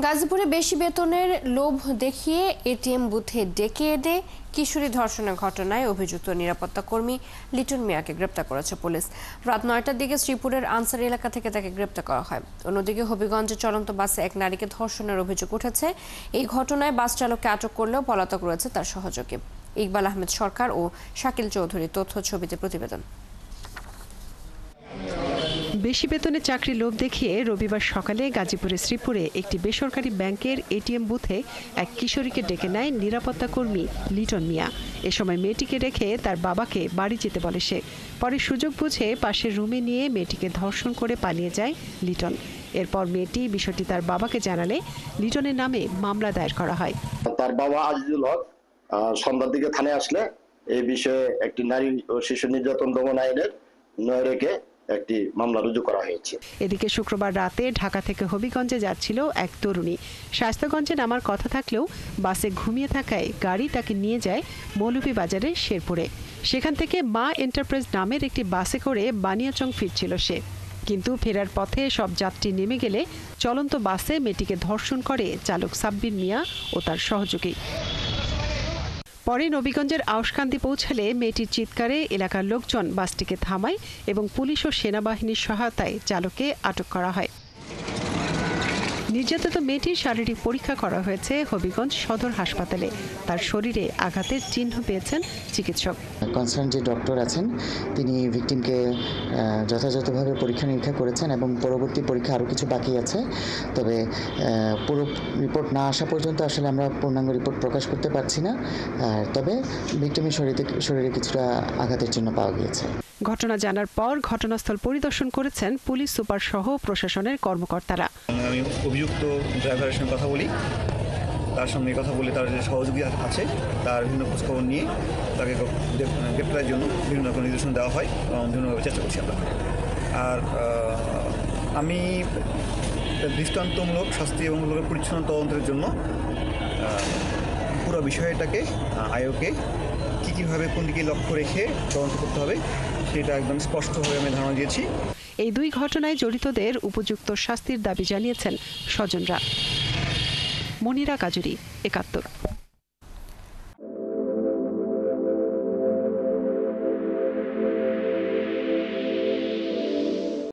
গাজীপুরে বেশি বেতনের লোভ দেখিয়ে এটিএম বুথে ডেকে এনে কিশোরী ধর্ষণের ঘটনায় অভিযুক্ত নিরাপত্তা কর্মী লিটন মিয়াকে গ্রেপ্তার করেছে পুলিশ। রাত ৯টার দিকে শ্রীপুরের আনসার এলাকা থেকে তাকে গ্রেপ্তার করা হয়। অন্যদিকে হবিগঞ্জে চলন্ত বাসে এক নারীকে ধর্ষণের অভিযোগ উঠেছে। এই ঘটনায় বাস চালককে আটক করলেও পলাতক রয়েছে তার সহযোগী। ইকবাল আহমেদ সরকার ও শাকিল চৌধুরী তথ্য ছবিতে প্রতিবেদন। বেশি বেতনে চাকরি লোভ দেখিয়ে রবিবার সকালে গাজীপুরের শ্রীপুরে একটি বেসরকারি ব্যাংকের এটিএম বুথে এক কিশোরীকে ডেকে নেয় নিরাপত্তা কর্মী লিটন মিয়া। এ সময় মেয়েটিকে রেখে তার বাবাকে বাড়ি যেতে বলে সে। পরে সুযোগ বুঝে পাশের রুমে নিয়ে মেয়েটিকে ধর্ষণ করে পালিয়ে যায় লিটন। এরপর মেয়েটি বিষয়টি তার বাবাকে জানালে লিটনের নামে মামলা দায়ের করা হয়। তার বাবা আজিজুল হক সন্ধ্যার দিকে থানায় আসলে এই বিষয়ে একটি নারী ও শিশু নির্যাতন দমন আইনের ৯ রেখে একটি মামলা রুজু করা হয়েছে। এদিকে শুক্রবার রাতে ঢাকা থেকে হবিগঞ্জে যাচ্ছিল এক তরুণী। শাস্তাগঞ্জে নামার কথা থাকলেও বাসে ঘুমিয়ে থাকায় গাড়ি তাকে নিয়ে যায় মৌলভীবাজারের শেরপুরে। সেখান থেকে মা এন্টারপ্রাইজ নামের একটি বাসে করে বানিয়াচং ফিরছিল সে। কিন্তু ফেরার পথে সব যাত্রী নেমে গেলে চলন্ত বাসে মেয়েটিকে ধর্ষণ করে চালক সাব্বির মিয়া ও তার সহযোগী। পরে নবীগঞ্জের আউশকান্দি পৌঁছালে মেয়েটির চিৎকারে এলাকার লোকজন বাসটিকে থামায় এবং পুলিশ ও সেনাবাহিনীর সহায়তায় চালককে আটক করা হয়। নির্যাতিত মেয়েটির শারীরিক পরীক্ষা করা হয়েছে হবিগঞ্জ সদর হাসপাতালে। তার শরীরে আঘাতের চিহ্ন পেয়েছেন চিকিৎসক। কনসার্ন যে ডক্টর আছেন তিনি ভিকটিমকে যথাযথভাবে পরীক্ষা নিরীক্ষা করেছেন এবং পরবর্তী পরীক্ষা আরও কিছু বাকি আছে। তবে পুরো রিপোর্ট না আসা পর্যন্ত আসলে আমরা পূর্ণাঙ্গ রিপোর্ট প্রকাশ করতে পারছি না। তবে ভিকটিমের শরীরে কিছুটা আঘাতের চিহ্ন পাওয়া গিয়েছে। ঘটনা জানার পর ঘটনাস্থল পরিদর্শন করেছেন পুলিশ সুপার সহ প্রশাসনের কর্মকর্তারা। আমি অভিযুক্ত ড্রাইভারের সঙ্গে কথা বলি, তার সঙ্গে কথা বলে তার যে সহযোগী আছে তার বিভিন্ন খোঁজখবর নিয়ে তাকে গ্রেপ্তারের জন্য বিভিন্ন রকম নির্দেশনা দেওয়া হয় এবং বিভিন্নভাবে চেষ্টা করছি আমরা। আর আমি দৃষ্টান্তমূলক শাস্তি এবং পরিচ্ছন্ন তদন্তের জন্য পুরো বিষয়টাকে আয়োগকে কীভাবে কোন দিকে লক্ষ্য রেখে তদন্ত করতে হবে সেটা একদম স্পষ্টভাবে আমি ধারণা দিয়েছি। এই দুই ঘটনায় জড়িতদের উপযুক্ত শাস্তির দাবি জানিয়েছেন স্বজনরা। মনিরা কাজুরি, ৭১।